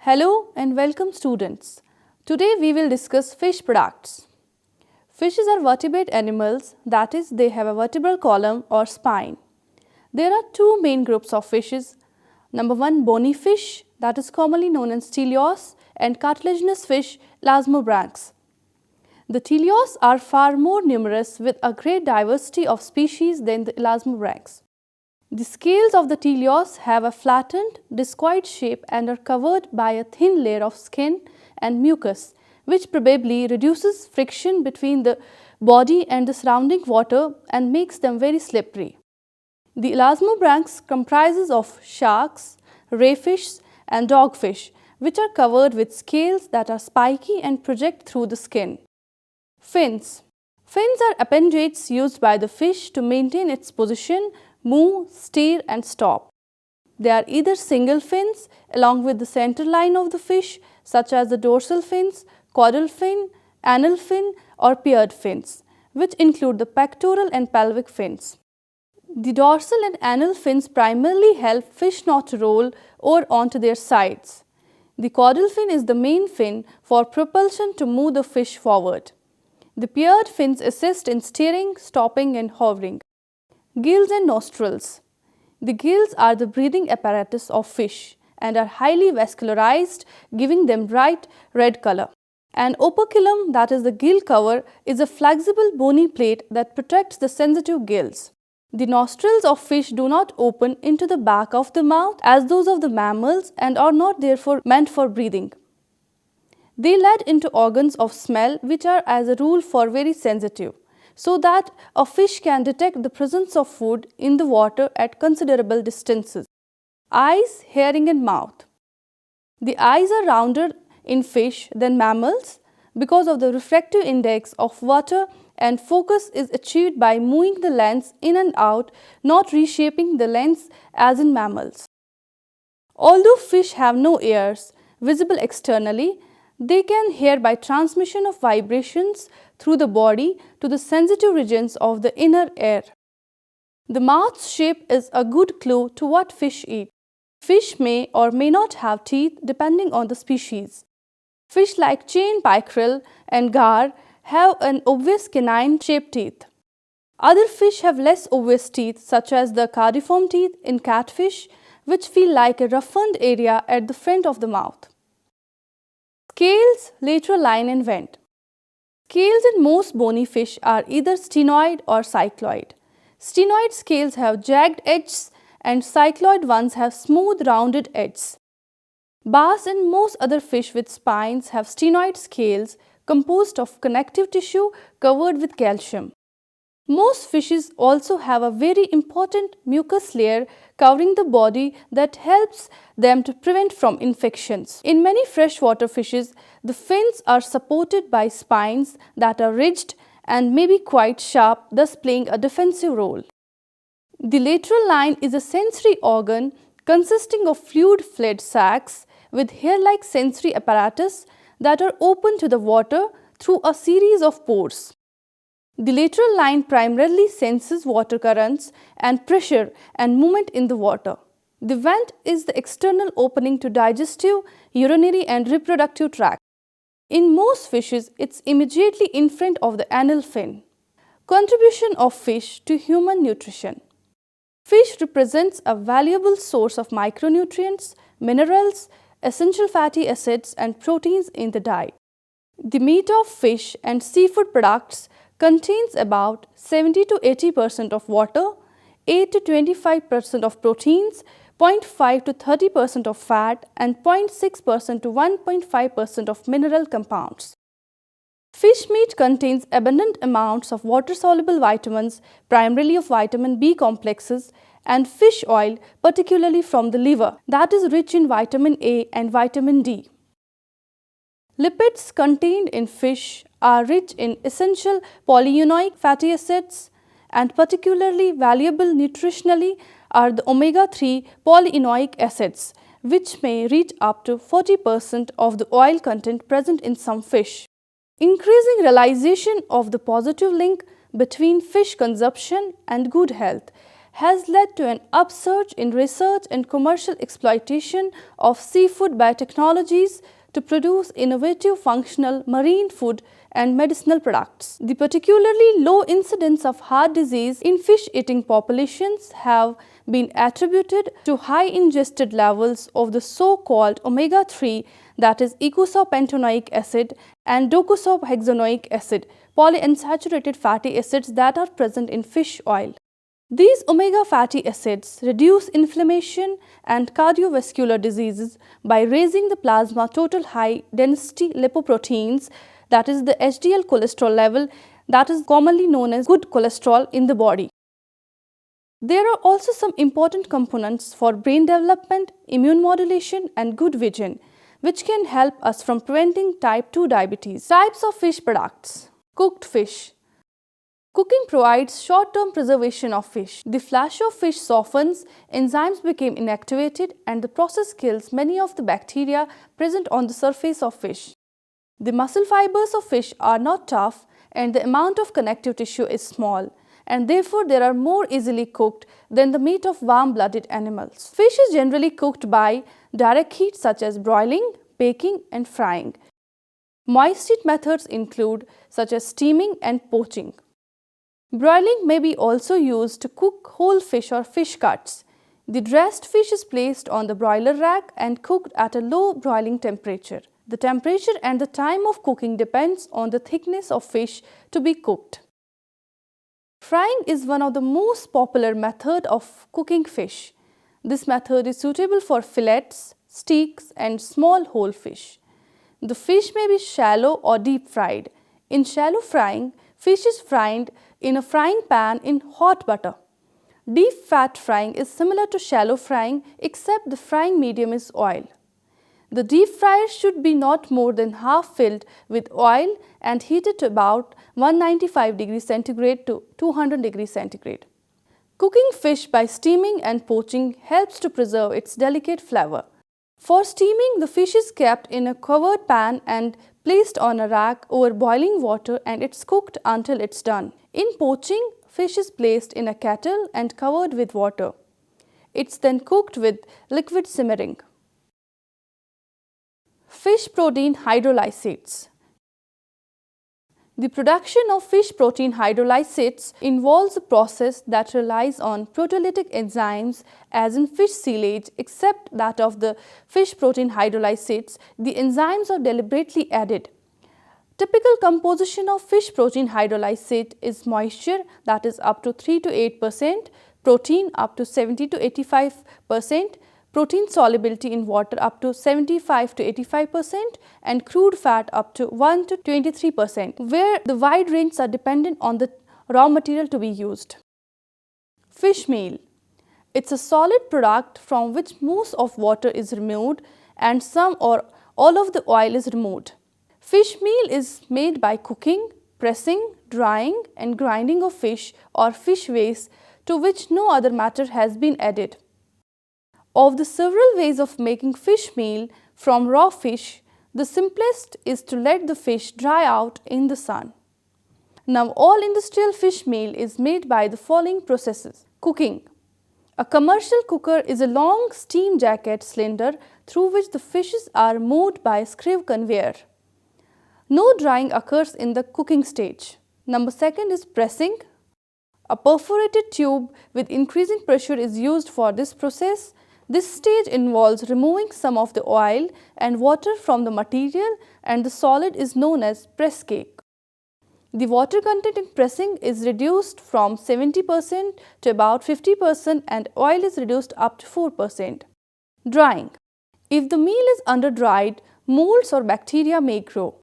Hello and welcome students. Today we will discuss fish products. Fishes are vertebrate animals, that is, they have a vertebral column or spine. There are two main groups of fishes. Number one, bony fish, that is commonly known as teleosts, and cartilaginous fish, elasmobranchs. The teleosts are far more numerous with a great diversity of species than the elasmobranchs. The scales of the teleosts have a flattened, discoid shape and are covered by a thin layer of skin and mucus, which probably reduces friction between the body and the surrounding water and makes them very slippery. The elasmobranchs comprises of sharks, rayfish and dogfish, which are covered with scales that are spiky and project through the skin. Fins. Fins are appendages used by the fish to maintain its position, move, steer and stop. They are either single fins along with the center line of the fish, such as the dorsal fins, caudal fin, anal fin or paired fins, which include the pectoral and pelvic fins. The dorsal and anal fins primarily help fish not to roll over onto their sides. The caudal fin is the main fin for propulsion to move the fish forward. The paired fins assist in steering, stopping and hovering. Gills and nostrils. The gills are the breathing apparatus of fish and are highly vascularized, giving them bright red color. An operculum, that is the gill cover, is a flexible bony plate that protects the sensitive gills. The nostrils of fish do not open into the back of the mouth as those of the mammals and are not therefore meant for breathing. They lead into organs of smell, which are as a rule very sensitive, so that a fish can detect the presence of food in the water at considerable distances. Eyes, hearing and mouth. The eyes are rounder in fish than mammals because of the refractive index of water, and focus is achieved by moving the lens in and out, not reshaping the lens as in mammals. Although fish have no ears visible externally, they can hear by transmission of vibrations through the body to the sensitive regions of the inner ear. The mouth's shape is a good clue to what fish eat. Fish may or may not have teeth depending on the species. Fish like chain pickerel and gar have an obvious canine-shaped teeth. Other fish have less obvious teeth, such as the cardiform teeth in catfish, which feel like a roughened area at the front of the mouth. Scales, lateral line and vent. Scales in most bony fish are either stenoid or cycloid. Stenoid scales have jagged edges and cycloid ones have smooth rounded edges. Bass and most other fish with spines have stenoid scales composed of connective tissue covered with calcium. Most fishes also have a very important mucus layer covering the body that helps them to prevent from infections. In many freshwater fishes, the fins are supported by spines that are ridged and may be quite sharp, thus playing a defensive role. The lateral line is a sensory organ consisting of fluid-filled sacs with hair-like sensory apparatus that are open to the water through a series of pores. The lateral line primarily senses water currents and pressure and movement in the water. The vent is the external opening to digestive, urinary and reproductive tract. In most fishes, it's immediately in front of the anal fin. Contribution of fish to human nutrition. Fish represents a valuable source of micronutrients, minerals, essential fatty acids and proteins in the diet. The meat of fish and seafood products contains about 70 to 80% of water, 8 to 25% of proteins, 0.5 to 30% of fat and 0.6% to 1.5% of mineral compounds. Fish meat contains abundant amounts of water-soluble vitamins, primarily of vitamin B complexes, and fish oil, particularly from the liver, that is rich in vitamin A and vitamin D. Lipids contained in fish are rich in essential polyunic fatty acids, and particularly valuable nutritionally are the omega-3 polyunic acids, which may reach up to 40% of the oil content present in some fish. Increasing realization of the positive link between fish consumption and good health has led to an upsurge in research and commercial exploitation of seafood biotechnologies to produce innovative functional marine food and medicinal products. The particularly low incidence of heart disease in fish-eating populations have been attributed to high ingested levels of the so-called omega-3, that is eicosapentaenoic acid, and docosahexaenoic acid, polyunsaturated fatty acids that are present in fish oil. These omega fatty acids reduce inflammation and cardiovascular diseases by raising the plasma total high density lipoproteins, that is the HDL cholesterol level, that is commonly known as good cholesterol in the body. There are also some important components for brain development, immune modulation and good vision, which can help us from preventing type 2 diabetes. Types of fish products. Cooked fish. Cooking provides short-term preservation of fish. The flesh of fish softens, enzymes become inactivated, and the process kills many of the bacteria present on the surface of fish. The muscle fibers of fish are not tough and the amount of connective tissue is small, and therefore they are more easily cooked than the meat of warm-blooded animals. Fish is generally cooked by direct heat such as broiling, baking and frying. Moist heat methods include such as steaming and poaching. Broiling may be also used to cook whole fish or fish cuts. The dressed fish is placed on the broiler rack and cooked at a low broiling temperature. The temperature and the time of cooking depends on the thickness of fish to be cooked. Frying is one of the most popular methods of cooking fish. This method is suitable for fillets, steaks and small whole fish. The fish may be shallow or deep fried. In shallow frying, fish is fried in a frying pan in hot butter. Deep fat frying is similar to shallow frying except the frying medium is oil. The deep fryer should be not more than half filled with oil and heated to about 195 degrees centigrade to 200 degrees centigrade. Cooking fish by steaming and poaching helps to preserve its delicate flavor. For steaming, the fish is kept in a covered pan and placed on a rack over boiling water and it's cooked until it's done. In poaching, fish is placed in a kettle and covered with water. It's then cooked with liquid simmering. Fish protein hydrolysates. The production of fish protein hydrolysates involves a process that relies on proteolytic enzymes as in fish silage, except that of the fish protein hydrolysates, the enzymes are deliberately added. Typical composition of fish protein hydrolysate is moisture, that is up to 3 to 8%, protein up to 70 to 85%, protein solubility in water up to 75 to 85% and crude fat up to 1 to 23%, where the wide ranges are dependent on the raw material to be used. Fish meal. It's a solid product from which most of water is removed and some or all of the oil is removed. Fish meal is made by cooking, pressing, drying and grinding of fish or fish waste to which no other matter has been added. Of the several ways of making fish meal from raw fish, the simplest is to let the fish dry out in the sun. Now, all industrial fish meal is made by the following processes. Cooking. A commercial cooker is a long steam jacket cylinder through which the fishes are moved by a screw conveyor. No drying occurs in the cooking stage. Number second is pressing. A perforated tube with increasing pressure is used for this process. This stage involves removing some of the oil and water from the material and the solid is known as press cake. The water content in pressing is reduced from 70% to about 50% and oil is reduced up to 4%. Drying. If the meal is under dried, molds or bacteria may grow.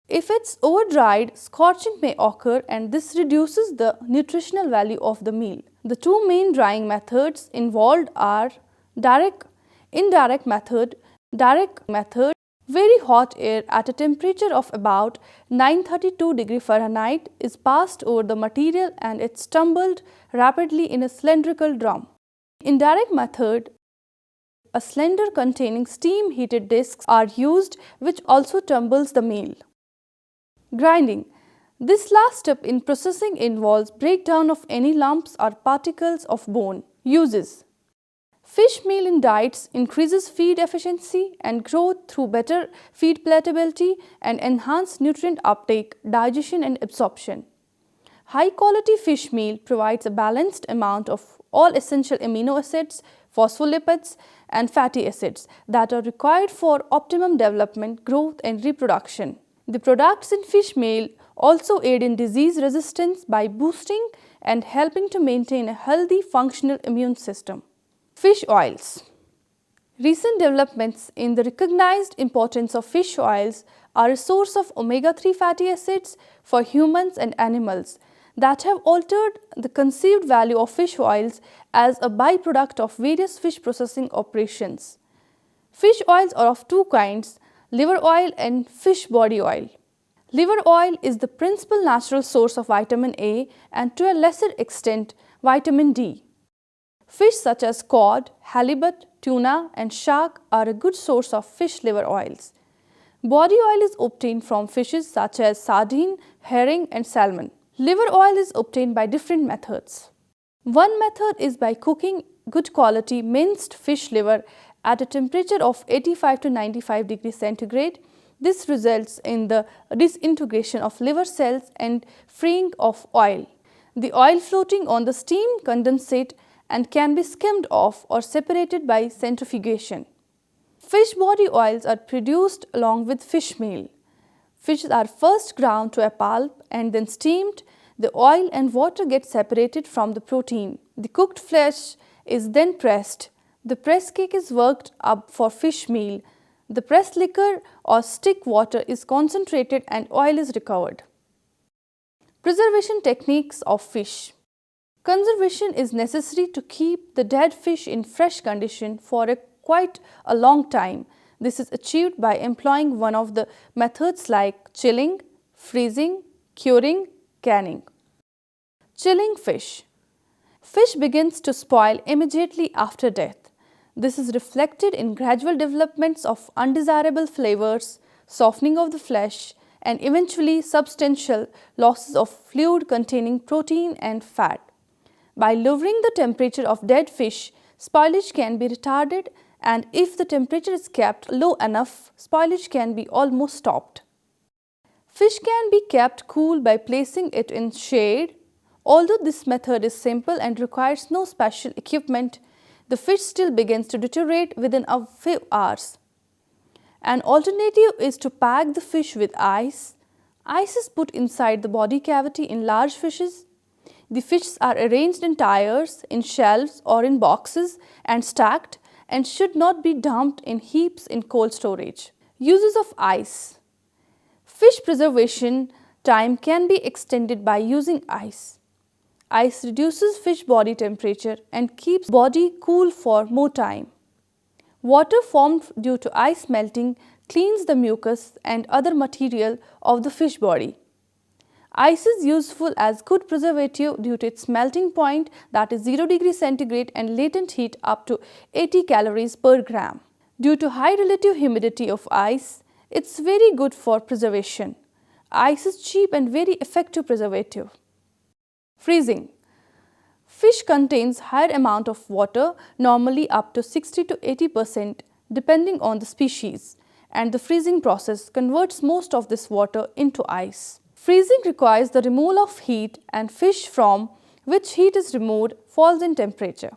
If it's over dried, scorching may occur and this reduces the nutritional value of the meal. The two main drying methods involved are indirect method. Direct method, very hot air at a temperature of about 932 degree Fahrenheit is passed over the material and it's tumbled rapidly in a cylindrical drum. Indirect method, a cylinder containing steam heated discs are used which also tumbles the meal. Grinding. This last step in processing involves breakdown of any lumps or particles of bone. Uses: fish meal in diets increases feed efficiency and growth through better feed palatability and enhanced nutrient uptake, digestion and absorption. High quality fish meal provides a balanced amount of all essential amino acids, phospholipids and fatty acids that are required for optimum development, growth and reproduction. The products in fish meal also aid in disease resistance by boosting and helping to maintain a healthy functional immune system. Fish oils. Recent developments in the recognized importance of fish oils are a source of omega-3 fatty acids for humans and animals that have altered the conceived value of fish oils as a byproduct of various fish processing operations. Fish oils are of two kinds, liver oil and fish body oil. Liver oil is the principal natural source of vitamin A and to a lesser extent vitamin D. Fish such as cod, halibut, tuna and shark are a good source of fish liver oils. Body oil is obtained from fishes such as sardine, herring and salmon. Liver oil is obtained by different methods. One method is by cooking good quality minced fish liver at a temperature of 85 to 95 degrees centigrade. This results in the disintegration of liver cells and freeing of oil. The oil floating on the steam condensate and can be skimmed off or separated by centrifugation. Fish body oils are produced along with fish meal. Fishes are first ground to a pulp and then steamed. The oil and water get separated from the protein. The cooked flesh is then pressed. The press cake is worked up for fish meal. The pressed liquor or stick water is concentrated and oil is recovered. Preservation techniques of fish. Conservation is necessary to keep the dead fish in fresh condition for quite a long time. This is achieved by employing one of the methods like chilling, freezing, curing, canning. Chilling fish. Fish begins to spoil immediately after death. This is reflected in gradual developments of undesirable flavors, softening of the flesh, and eventually substantial losses of fluid containing protein and fat. By lowering the temperature of dead fish, spoilage can be retarded, and if the temperature is kept low enough, spoilage can be almost stopped. Fish can be kept cool by placing it in shade. Although this method is simple and requires no special equipment, the fish still begins to deteriorate within a few hours. An alternative is to pack the fish with ice. Ice is put inside the body cavity in large fishes. The fishes are arranged in tiers, in shelves or in boxes and stacked and should not be dumped in heaps in cold storage. Uses of ice. Fish preservation time can be extended by using ice. Ice reduces fish body temperature and keeps body cool for more time. Water formed due to ice melting cleans the mucus and other material of the fish body. Ice is useful as good preservative due to its melting point, that is 0 degrees centigrade, and latent heat up to 80 calories per gram. Due to high relative humidity of ice, it's very good for preservation. Ice is cheap and very effective preservative. Freezing. Fish contains higher amount of water, normally up to 60 to 80% depending on the species, and the freezing process converts most of this water into ice. Freezing requires the removal of heat, and fish from which heat is removed falls in temperature.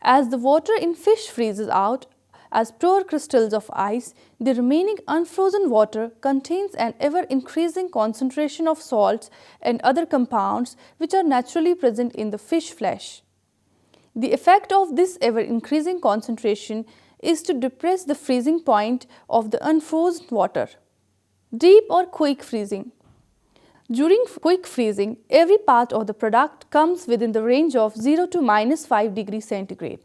As the water in fish freezes out as pure crystals of ice, the remaining unfrozen water contains an ever-increasing concentration of salts and other compounds which are naturally present in the fish flesh. The effect of this ever-increasing concentration is to depress the freezing point of the unfrozen water. Deep or quick freezing. During quick freezing, every part of the product comes within the range of 0 to -5 degrees centigrade.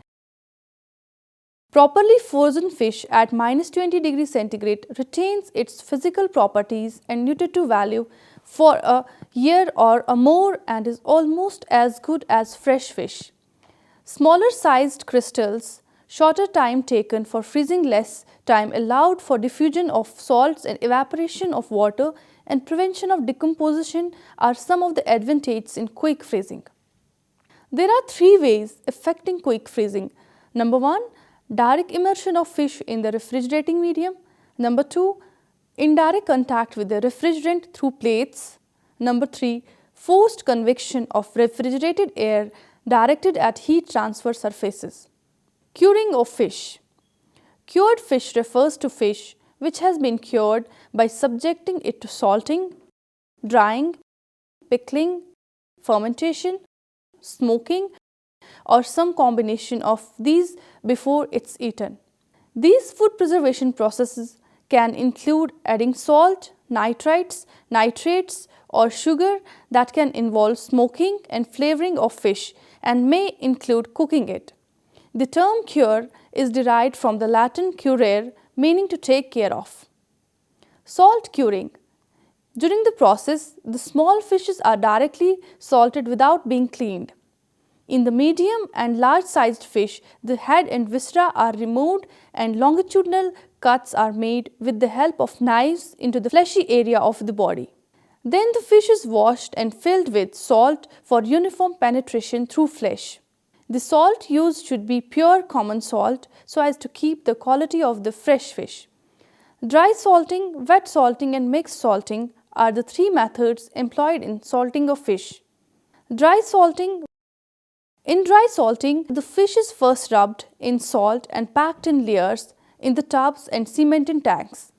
Properly frozen fish at -20 degrees centigrade retains its physical properties and nutritive value for a year or more and is almost as good as fresh fish. Smaller sized crystals, shorter time taken for freezing, less time allowed for diffusion of salts and evaporation of water, and prevention of decomposition are some of the advantages in quick freezing. There are 3 ways affecting quick freezing. Number 1, direct immersion of fish in the refrigerating medium. Number 2, indirect contact with the refrigerant through plates. Number 3, forced convection of refrigerated air directed at heat transfer surfaces. Curing of fish. Cured fish refers to fish which has been cured by subjecting it to salting, drying, pickling, fermentation, smoking, or some combination of these before it's eaten. These food preservation processes can include adding salt, nitrites, nitrates, or sugar that can involve smoking and flavoring of fish and may include cooking it. The term cure is derived from the Latin curare, meaning to take care of. Salt curing. During the process, the small fishes are directly salted without being cleaned. In the medium and large sized fish, the head and viscera are removed and longitudinal cuts are made with the help of knives into the fleshy area of the body. Then the fish is washed and filled with salt for uniform penetration through flesh. The salt used should be pure common salt so as to keep the quality of the fresh fish. Dry salting, wet salting and mixed salting are the 3 methods employed in salting of fish. Dry salting. In dry salting, the fish is first rubbed in salt and packed in layers in the tubs and cemented tanks.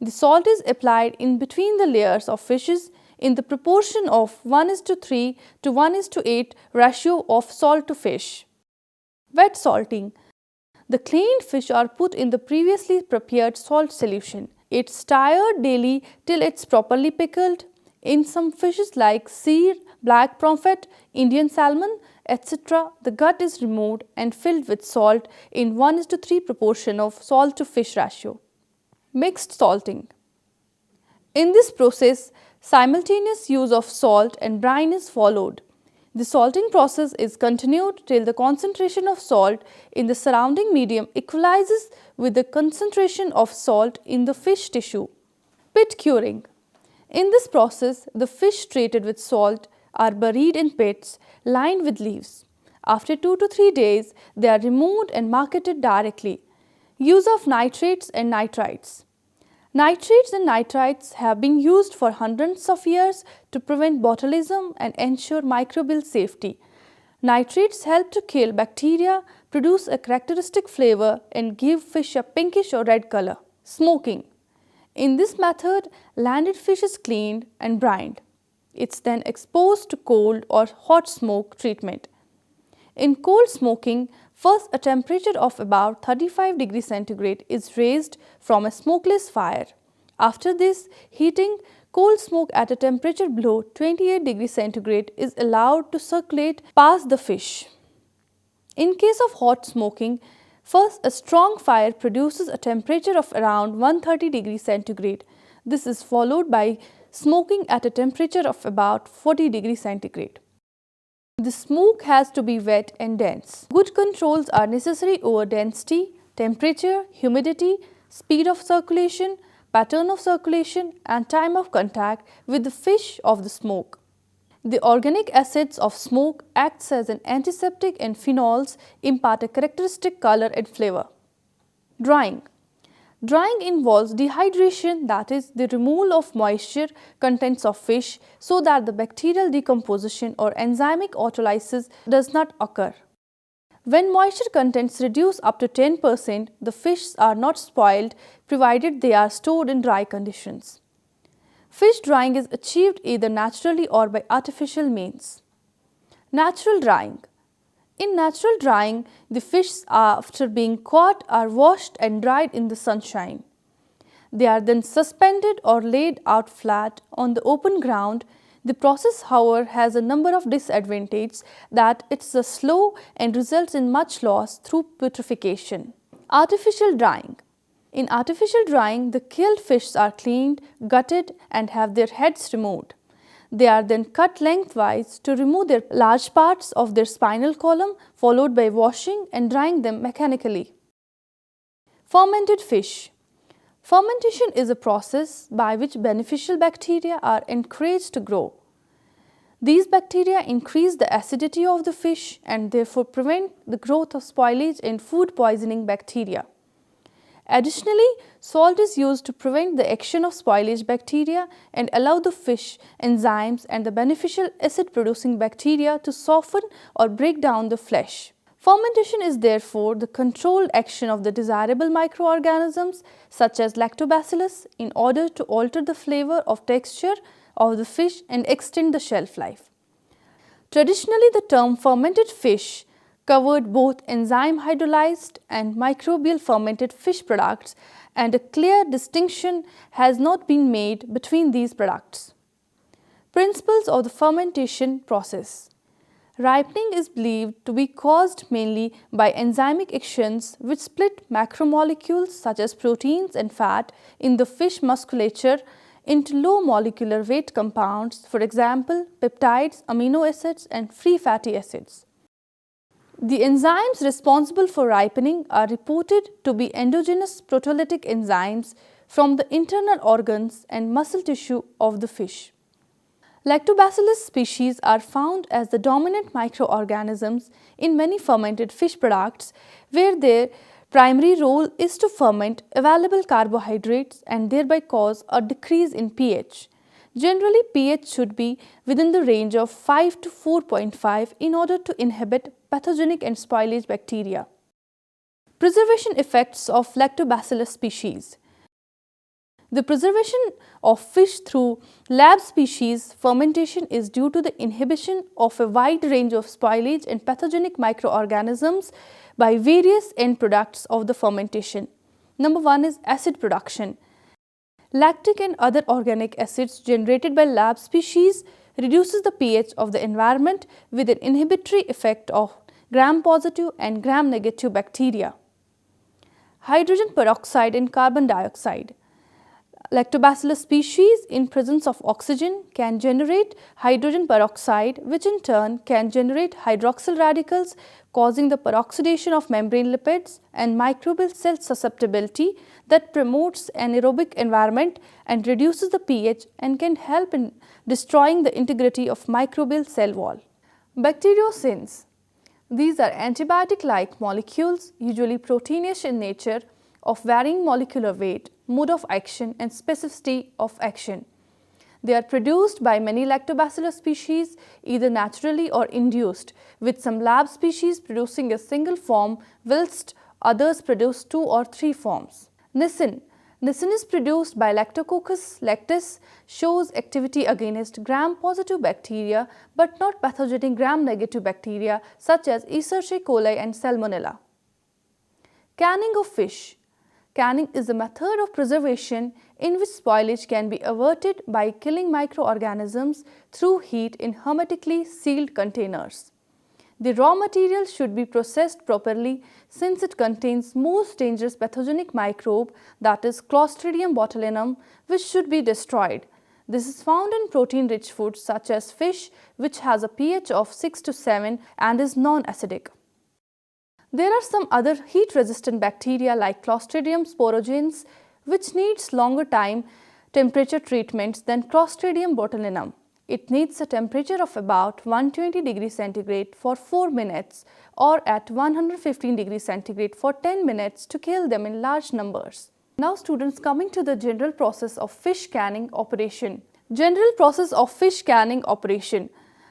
The salt is applied in between the layers of fishes in the proportion of 1:3 to 1:8 ratio of salt to fish. Wet salting. The cleaned fish are put in the previously prepared salt solution. It's stirred daily till it's properly pickled. In some fishes like seal, black pomfret, Indian salmon, etc., the gut is removed and filled with salt in 1:3 proportion of salt to fish ratio. Mixed salting. In this process, simultaneous use of salt and brine is followed. The salting process is continued till the concentration of salt in the surrounding medium equalizes with the concentration of salt in the fish tissue. Pit curing. In this process, the fish treated with salt are buried in pits lined with leaves. After 2 to 3 days, they are removed and marketed directly. Use of nitrates and nitrites. Nitrates and nitrites have been used for hundreds of years to prevent botulism and ensure microbial safety. Nitrates help to kill bacteria, produce a characteristic flavor, and give fish a pinkish or red color. Smoking. In this method, landed fish is cleaned and brined. It's then exposed to cold or hot smoke treatment. In cold smoking, first a temperature of about 35 degrees centigrade is raised from a smokeless fire. After this, heating, cold smoke at a temperature below 28 degrees centigrade is allowed to circulate past the fish. In case of hot smoking, first a strong fire produces a temperature of around 130 degrees centigrade. This is followed by smoking at a temperature of about 40 degrees centigrade. The smoke has to be wet and dense. Good controls are necessary over density, temperature, humidity, speed of circulation, pattern of circulation and time of contact with the fish of the smoke. The organic acids of smoke acts as an antiseptic and phenols impart a characteristic color and flavor. Drying. Drying involves dehydration, that is the removal of moisture contents of fish so that the bacterial decomposition or enzymic autolysis does not occur. When moisture contents reduce up to 10%, the fish are not spoiled provided they are stored in dry conditions. Fish drying is achieved either naturally or by artificial means. Natural drying. In natural drying, the fish after being caught are washed and dried in the sunshine. They are then suspended or laid out flat on the open ground. The process, however, has a number of disadvantages that it's slow and results in much loss through putrefaction. Artificial drying. In artificial drying, the killed fish are cleaned, gutted and have their heads removed. They are then cut lengthwise to remove their large parts of their spinal column, followed by washing and drying them mechanically. Fermented fish. Fermentation is a process by which beneficial bacteria are encouraged to grow. These bacteria increase the acidity of the fish and therefore prevent the growth of spoilage and food poisoning bacteria. Additionally, salt is used to prevent the action of spoilage bacteria and allow the fish enzymes and the beneficial acid producing bacteria to soften or break down the flesh. Fermentation is therefore the controlled action of the desirable microorganisms such as lactobacillus in order to alter the flavor or texture of the fish and extend the shelf life. Traditionally, the term fermented fish covered both enzyme hydrolyzed and microbial fermented fish products, and a clear distinction has not been made between these products. Principles of the fermentation process. Ripening is believed to be caused mainly by enzymic actions which split macromolecules such as proteins and fat in the fish musculature into low molecular weight compounds, for example, peptides, amino acids, and free fatty acids. The enzymes responsible for ripening are reported to be endogenous proteolytic enzymes from the internal organs and muscle tissue of the fish. Lactobacillus species are found as the dominant microorganisms in many fermented fish products, where their primary role is to ferment available carbohydrates and thereby cause a decrease in pH. Generally, pH should be within the range of 5 to 4.5 in order to inhibit pathogenic and spoilage bacteria. Preservation effects of Lactobacillus species. The preservation of fish through lab species fermentation is due to the inhibition of a wide range of spoilage and pathogenic microorganisms by various end products of the fermentation. Number 1 is acid production. Lactic and other organic acids generated by lab species reduces the pH of the environment with an inhibitory effect of gram-positive and gram-negative bacteria. Hydrogen peroxide and carbon dioxide. Lactobacillus species in presence of oxygen can generate hydrogen peroxide, which in turn can generate hydroxyl radicals, causing the peroxidation of membrane lipids and microbial cell susceptibility that promotes anaerobic environment and reduces the pH and can help in destroying the integrity of microbial cell wall. Bacteriocins. These are antibiotic-like molecules, usually proteinish in nature, of varying molecular weight, mode of action and specificity of action. They are produced by many Lactobacillus species either naturally or induced, with some lab species producing a single form whilst others produce 2 or 3 forms. Nisin. Nisin is produced by Lactococcus lactis, shows activity against gram-positive bacteria but not pathogenic gram-negative bacteria such as Escherichia coli and Salmonella. Canning of fish. Canning is a method of preservation in which spoilage can be averted by killing microorganisms through heat in hermetically sealed containers. The raw material should be processed properly since it contains most dangerous pathogenic microbe, that is Clostridium botulinum, which should be destroyed. This is found in protein-rich foods such as fish, which has a pH of 6 to 7 and is non-acidic. There are some other heat-resistant bacteria like Clostridium sporogenes, which needs longer time temperature treatments than Clostridium botulinum. It needs a temperature of about 120 degrees centigrade for 4 minutes or at 115 degrees centigrade for 10 minutes to kill them in large numbers. Now students, coming to the general process of fish canning operation. General process of fish canning operation.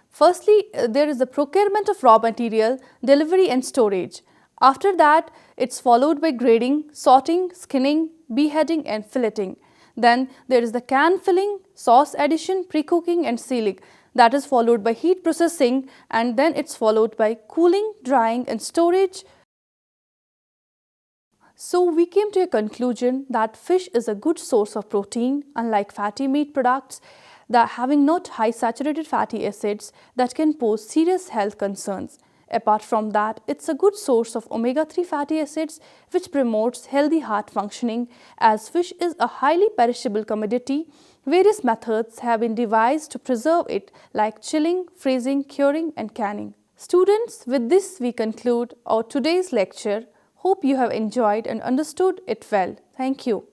Firstly, there is the procurement of raw material, delivery and storage. After that, it's followed by grading, sorting, skinning, beheading and filleting. Then there is the can filling, sauce addition, pre-cooking and sealing. That is followed by heat processing, and then it's followed by cooling, drying and storage. So we came to a conclusion that fish is a good source of protein, unlike fatty meat products that having not high saturated fatty acids that can pose serious health concerns. Apart from that, it's a good source of omega-3 fatty acids which promotes healthy heart functioning. As fish is a highly perishable commodity, various methods have been devised to preserve it like chilling, freezing, curing and canning. Students, with this we conclude our today's lecture. Hope you have enjoyed and understood it well. Thank you.